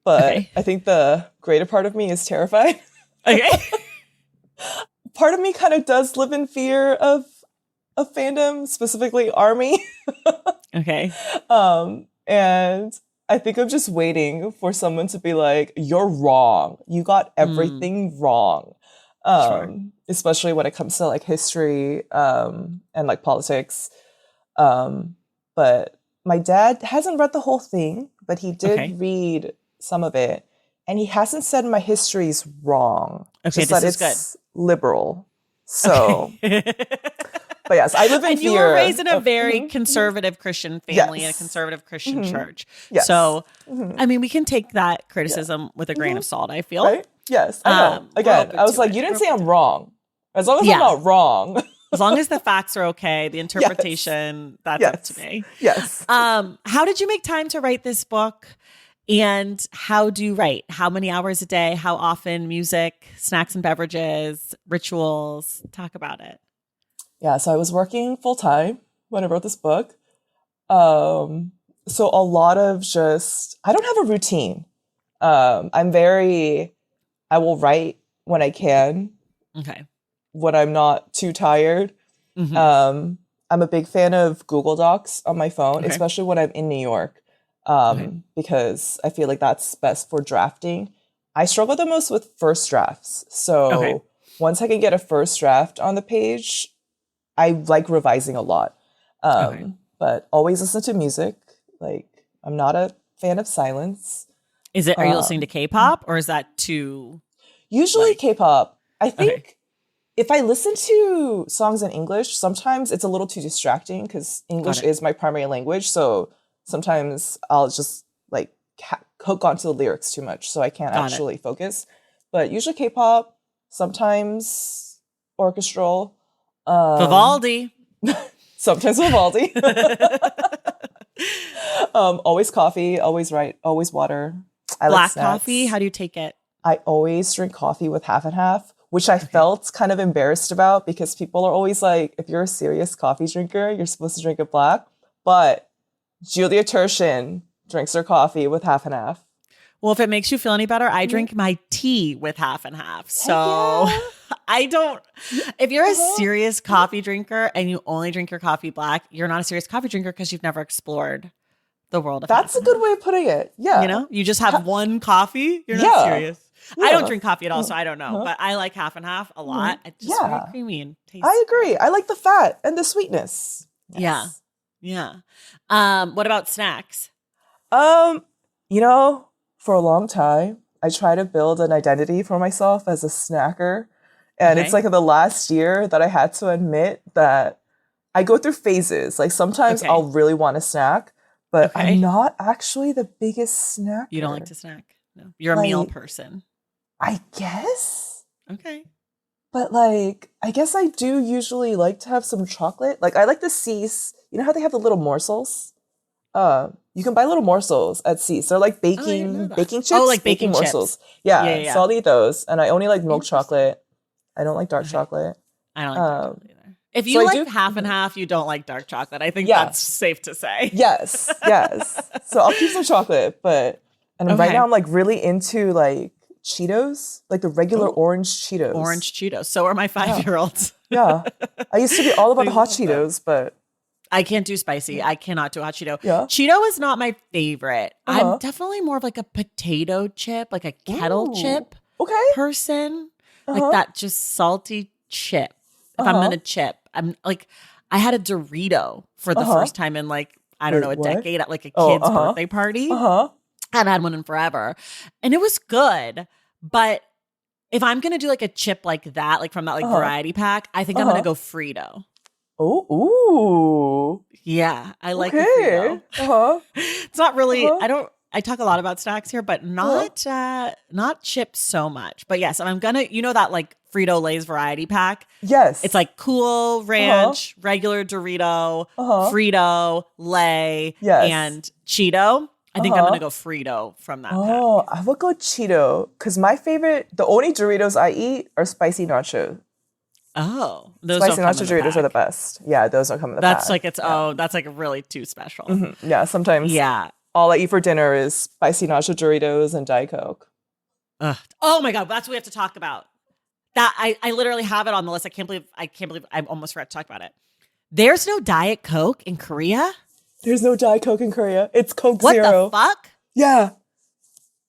but I think the greater part of me is terrified. Part of me kind of does live in fear of fandom, specifically ARMY. And I think I'm just waiting for someone to be like, you're wrong. You got everything wrong. Especially when it comes to like history and like politics. But my dad hasn't read the whole thing, but he did read some of it. And he hasn't said my history's wrong. Just that it's good. Liberal. So... But yes, I live in fear. You were raised in a very conservative Christian family and a conservative Christian church. So, I mean, we can take that criticism with a grain of salt, I feel. Right? Yes, I know. Again, I was like, you didn't say I'm wrong. As long as I'm not wrong. As long as the facts are okay, the interpretation, that's up to me. Yes. How did you make time to write this book? And how do you write? How many hours a day? How often? Music, snacks and beverages, rituals? Talk about it. Yeah, so I was working full time when I wrote this book. So a lot of just, I don't have a routine. I will write when I can. When I'm not too tired. I'm a big fan of Google Docs on my phone, especially when I'm in New York, because I feel like that's best for drafting. I struggle the most with first drafts. So once I can get a first draft on the page, I like revising a lot, but always listen to music. Like, I'm not a fan of silence. Are you listening to K-pop or is that too? Usually K-pop. I think if I listen to songs in English, sometimes it's a little too distracting because English is my primary language. So sometimes I'll just like hook onto the lyrics too much. So I can't actually focus. But usually K-pop, sometimes orchestral. Vivaldi. Sometimes Vivaldi. Always coffee, always water. I Black like snacks. coffee, how do you take it? I always drink coffee with half and half, which I felt kind of embarrassed about because people are always like, if you're a serious coffee drinker, you're supposed to drink it black. But Julia Turshin drinks her coffee with half and half. Well, if it makes you feel any better, I drink my tea with half and half. So I don't, if you're a serious coffee drinker and you only drink your coffee black, you're not a serious coffee drinker because you've never explored the world of That's a good way of putting it. Yeah. You just have one coffee. You're not serious. Yeah. I don't drink coffee at all, so I don't know. But I like half and half a lot. It's just very creamy and tasty. I agree. I like the fat and the sweetness. Yes. Yeah. What about snacks? Um, you know, for a long time, I try to build an identity for myself as a snacker. And it's Okay. like in the last year that I had to admit that I go through phases. Like sometimes Okay. I'll really want a snack, but I'm Okay. not actually the biggest You don't like snacker. to snack? No. You're a meal Like, person. I guess, Okay. but like, I guess I do usually like to have some chocolate. Like, I like the Cease. You know how they have the little morsels? You can buy little morsels at Cease. They're like Oh, I didn't know that. baking Oh, chips, like baking baking chips. morsels. Yeah, Yeah, yeah, so yeah. I'll eat those. And I only like milk Interesting. chocolate. I don't like dark Okay. chocolate. I don't like dark Um, chocolate either. If so you I like do. half and Mhm. half, you don't like dark chocolate. I think Yeah. that's safe to say. Yes. Yes. So I'll keep some chocolate, and right now Okay. I'm like really into like Cheetos, like the regular Oh, orange Cheetos. orange Cheetos. So are my Yeah. 5-year-olds. Yeah. I used to be all about They the hot love them. Cheetos, but I can't do spicy. I cannot do a hot Cheeto. yeah. Cheeto is not my favorite. I'm Uh-huh. definitely more of like a potato chip, like a kettle Ooh. chip Okay. person. Like Uh-huh. that just salty chip. If I'm Uh-huh. gonna chip, I'm like, I had a Dorito for the Uh-huh. first time in like, I don't Wait, know, a what? decade at like a Oh, kid's uh-huh. birthday party. Uh-huh. I haven't had one in forever. And it was good. But if I'm gonna do like a chip like that, like from that like Uh-huh. variety pack, I think I'm gonna Uh-huh. go Frito. Oh, ooh. Yeah, I like a Okay. Frito. Uh-huh. It's not really, Uh-huh. I talk a lot about snacks here, but not chips so much. But yes, and I'm gonna, that like Frito-Lay's variety pack. Yes. It's like Cool Ranch, regular Dorito, Uh-huh. Frito, Lay, Yes. and Cheeto. I think I'm Uh-huh. gonna go Frito from that pack. Oh, I would go Cheeto because the only Doritos I eat are spicy nacho. Oh, those Spicy don't come nacho in the Doritos are the pack. best. Yeah, those don't come in the That's pack. like Yeah. that's like really too special. Mhm. Yeah, sometimes Yeah. all I eat for dinner is spicy nacho Doritos and Diet Coke. Ugh. Oh my God, that's what we have to talk about. That I literally have it on the list. I can't believe I almost forgot to talk about it. There's no Diet Coke in Korea. There's no Diet Coke in Korea. It's Coke What Zero. the fuck? Yeah,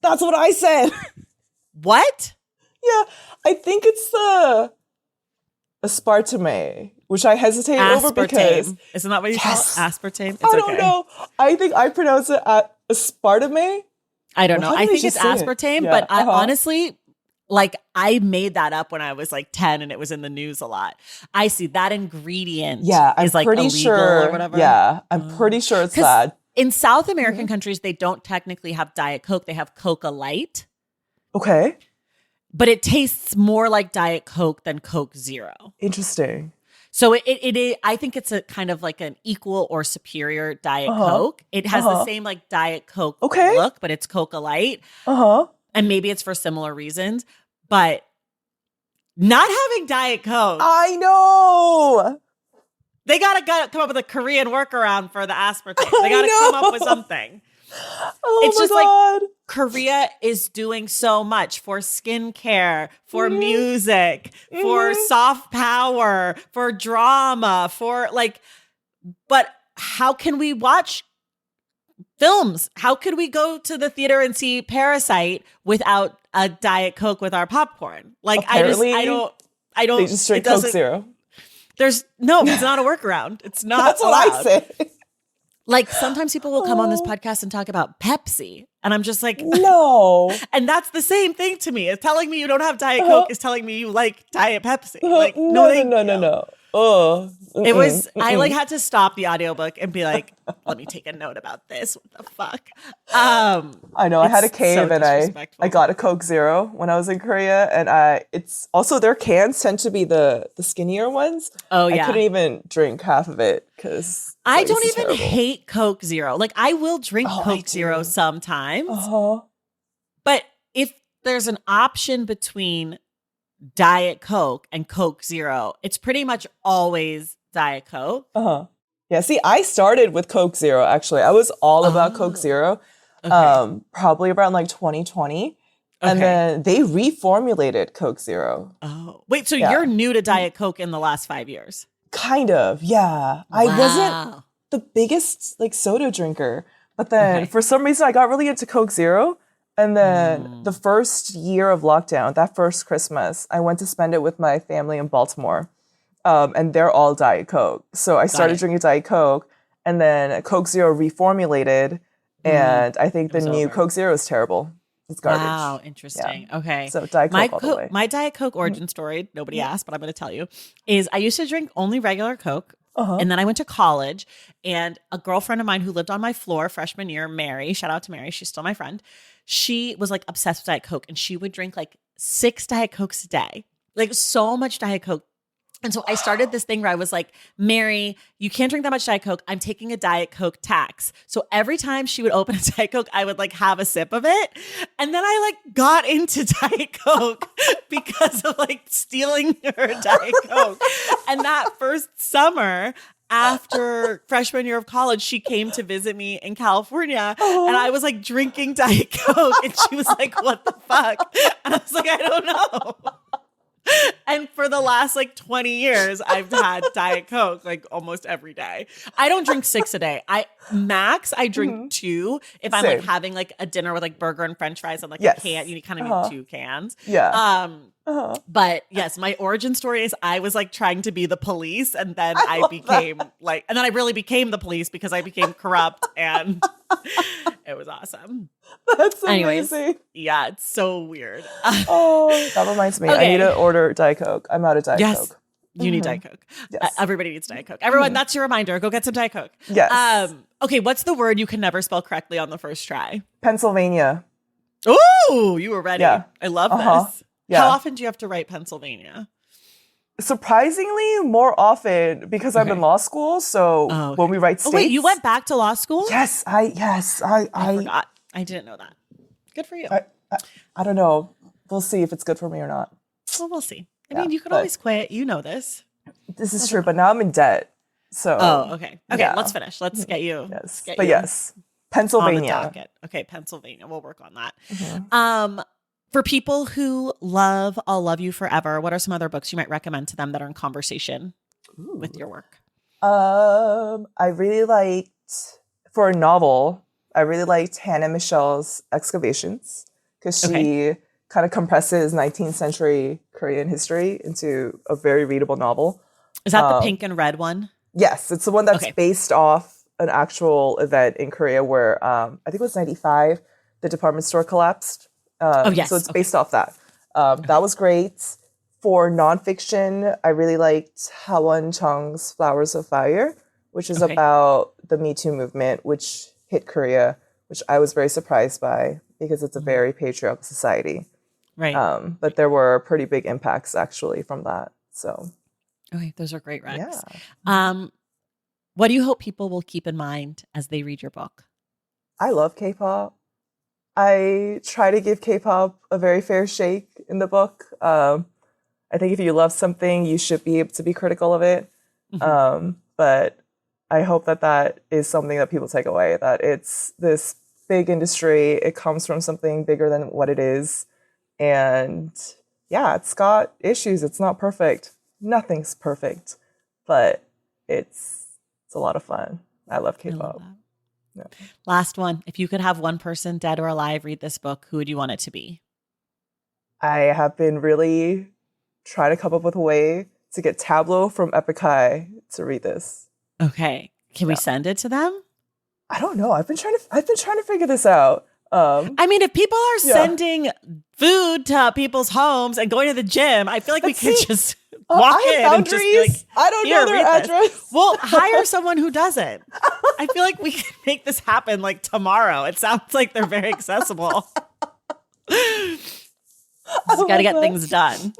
that's what I said. What? Yeah, I think it's the aspartame, which I hesitate over because Aspartame. Isn't that what you yes, call it? Aspartame? It's I don't okay. know. I think I pronounce it aspartame. I don't Well, know. how I do they think it's just say it? aspartame, Yeah, but I uh-huh. honestly, like, I made that up when I was like 10 and it was in the news a lot. I see that ingredient Yeah, I'm is like pretty illegal sure. or whatever. Yeah, I'm pretty sure it's 'Cause that. in South American Mm-hmm. countries, they don't technically have Diet Coke. They have Coca Light, Okay, but it tastes more like Diet Coke than Coke Zero. interesting. So I think it's a kind of like an equal or superior Diet Uh-huh. Coke. It has the Uh-huh. same like Diet Coke Okay. look, but it's Coca Light. Uh-huh. And maybe it's for similar reasons, but not having Diet Coke, I know. they gotta come up with a Korean workaround for the aspartame. They I gotta come up with know. something. Oh It's my just like God. Korea is doing so much for skincare, for Mhm. music, for Mhm. soft power, for drama, for like, but how can we watch films? How could we go to the theater and see Parasite without a Diet Coke with our popcorn? Like, Apparently, I don't, they just drink it Coke doesn't- Zero. It's not a workaround. It's not That's what allowed. I said. Like sometimes people will come on this Oh. podcast and talk about Pepsi. And I'm just like, No. and that's the same thing to me. It's telling me you don't have Diet Uh-huh. Coke is telling me you like Diet Pepsi. Like, no, thank you. no. Oh. It was, I like had to stop the audiobook and be like, let me take a note about this. What the fuck? I know. I had a It's cave so and I disrespectful. got a Coke Zero when I was in Korea, and it's also their cans tend to be the skinnier ones. Oh, I yeah. couldn't even drink half of it because I don't even hate Coke Zero. Like I will drink Oh, I Coke Zero do. sometimes, Uh-huh. but if there's an option between Diet Coke and Coke Zero, it's pretty much always Diet Coke. Uh-huh. Yeah, see, I started with Coke Zero, actually. I was all about Coke Zero, Okay. probably around like 2020. And Okay. then they reformulated Coke Zero. Oh, wait. So Yeah. you're new to Diet Coke in the last 5 years? Kind of, yeah. I wasn't Wow. the biggest like soda drinker, but then Okay. for some reason I got really into Coke Zero. And then the first year of lockdown, that first Christmas, I went to spend it with my family in Baltimore. And they're all Diet Coke. So I started it. drinking Diet Coke, and then Coke Zero reformulated. And I think It the was new over. Coke Zero is terrible. It's garbage. Wow, interesting. Okay. So Diet Coke all the way. My Diet Coke origin story, nobody asked, but I'm going to tell you, is I used to drink only regular Coke. And then I went to college, and a girlfriend of mine who lived on my floor freshman year, Mary, shout out to Mary, she's still my friend. She was like obsessed with Diet Coke, and she would drink like 6 Diet Cokes a day, like so much Diet Coke. And so I started this thing where I was like, Mary, you can't drink that much Diet Coke. I'm taking a Diet Coke tax. So every time she would open a Diet Coke, I would like have a sip of it. And then I like got into Diet Coke because of like stealing her Diet Coke. And that first summer, after freshman year of college, she came to visit me in California, and I was like drinking Diet Coke, and she was like, what the fuck? And I was like, I don't know. And for the last like 20 years, I've had Diet Coke like almost every day. I don't drink 6 a day. I drink 2 if I'm like having like a dinner with like burger and French fries and like a can. You kind of need 2 cans. Yeah. But yes, my origin story is I was like trying to be the police, and then I became like, and then I really became the police because I became corrupt, and it was awesome. That's Anyways, amazing. yeah, it's so weird. That reminds me. Okay. I need to order Diet Coke. I'm out of Diet Coke. You need Diet Coke. Yes. Everybody needs Diet Coke. Everyone, that's your reminder. Go get some Diet Coke. Yes. Okay, what's the word you can never spell correctly on the first try? Pennsylvania. Ooh, you were ready. Yeah. I love this. Yeah. How often do you have to write Pennsylvania? Surprisingly, more often because I'm in law school. So when we write states. Oh, wait, you went back to law school? Yes, I forgot. I didn't know that. Good for you. I don't know. We'll see if it's good for me or not. Well, we'll see. I mean, you could always quit. You know this. This is true, but now I'm in debt. So. Okay. Let's finish. Let's get you. Yes. Get but you yes, on the Pennsylvania. docket. Okay, Pennsylvania. We'll work on that. For people who love I'll Love You Forever, what are some other books you might recommend to them that are in conversation with your work? I really liked, for a novel, I really liked Hannah Michelle's Excavations because she kind of compresses 19th century Korean history into a very readable novel. Is that the pink and red one? Yes, it's the one that's based off an actual event in Korea where I think it was 95, the department store collapsed. So it's based off that. That was great. For nonfiction, I really liked Hawon Chung's Flowers of Fire, which is about the Me Too movement, which hit Korea, which I was very surprised by because it's a very patriarchal society. Right. But there were pretty big impacts actually from that. So. Okay, those are great recs. Yeah. What do you hope people will keep in mind as they read your book? I love K-pop. I try to give K-pop a very fair shake in the book. I think if you love something, you should be able to be critical of it. But I hope that is something that people take away, that it's this big industry. It comes from something bigger than what it is. And yeah, it's got issues. It's not perfect. Nothing's perfect, but it's a lot of fun. I love K-pop. Yeah. Last one. If you could have one person, dead or alive, read this book, who would you want it to be? I have been really trying to come up with a way to get Tableau from Epic High to read this. Okay. Can we send it to them? I don't know. I've been trying to figure this out. I mean, if people are sending food to people's homes and going to the gym, I feel like we could just walk in and just be like, I don't know their address. Well, hire someone who doesn't. I feel like we can make this happen like tomorrow. It sounds like they're very accessible. Just got to get things done.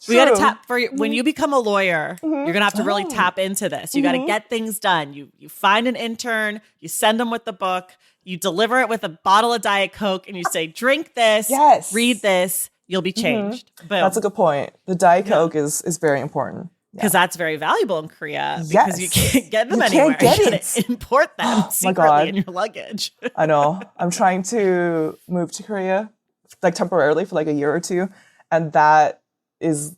We got to tap for when you become a lawyer. You're gonna have to really tap into this. You got to get things done. You find an intern. You send them with the book. You deliver it with a bottle of Diet Coke, and you say, "Drink this. Yes. Read this. You'll be changed." Boom. That's a good point. The Diet Coke is very important because that's very valuable in Korea. Because you can't get them anywhere. Can't get you it. Import them secretly in your luggage. I know. I'm trying to move to Korea, like temporarily for like a year or two, and that is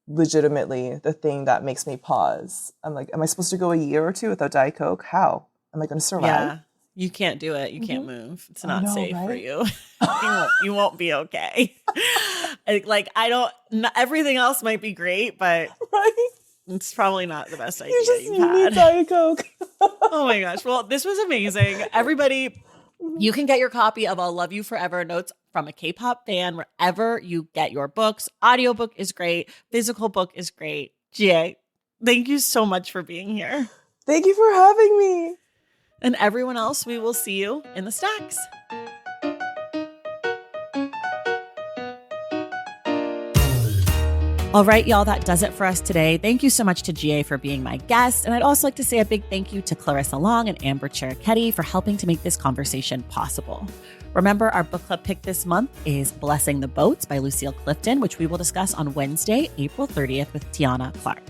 legitimately the thing that makes me pause. I'm like, am I supposed to go a year or two without Diet Coke? How am I going to survive? Yeah. You can't do it. You can't move. It's not safe for you. You won't be okay. Everything else might be great, but it's probably not the best idea you've had. You need Diet Coke. Oh my gosh. Well, this was amazing. Everybody, You can get your copy of I'll Love You Forever Notes from a K-pop fan wherever you get your books. Audiobook is great. Physical book is great. Giaae, thank you so much for being here. Thank you for having me. And everyone else, we will see you in the stacks. All right, y'all, that does it for us today. Thank you so much to Giaae for being my guest. And I'd also like to say a big thank you to Clarissa Long and Amber Cheriketti for helping to make this conversation possible. Remember, our book club pick this month is Blessing the Boats by Lucille Clifton, which we will discuss on Wednesday, April 30th with Tiana Clark.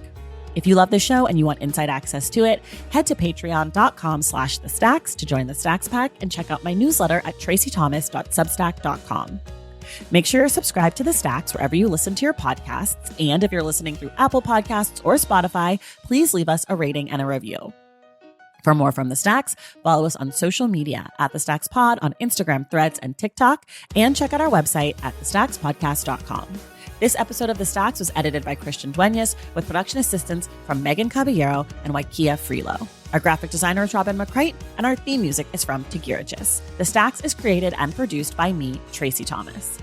If you love the show and you want inside access to it, head to patreon.com/thestacks to join the Stacks Pack and check out my newsletter at tracythomas.substack.com. Make sure you're subscribed to The Stacks wherever you listen to your podcasts. And if you're listening through Apple Podcasts or Spotify, please leave us a rating and a review. For more from The Stacks, follow us on social media at The Stacks Pod on Instagram, Threads, and TikTok, and check out our website at thestackspodcast.com. This episode of The Stacks was edited by Christian Duenas with production assistance from Megan Caballero and Waikia Freelo. Our graphic designer is Robin McCrite, and our theme music is from Tigirigis. The Stacks is created and produced by me, Tracy Thomas.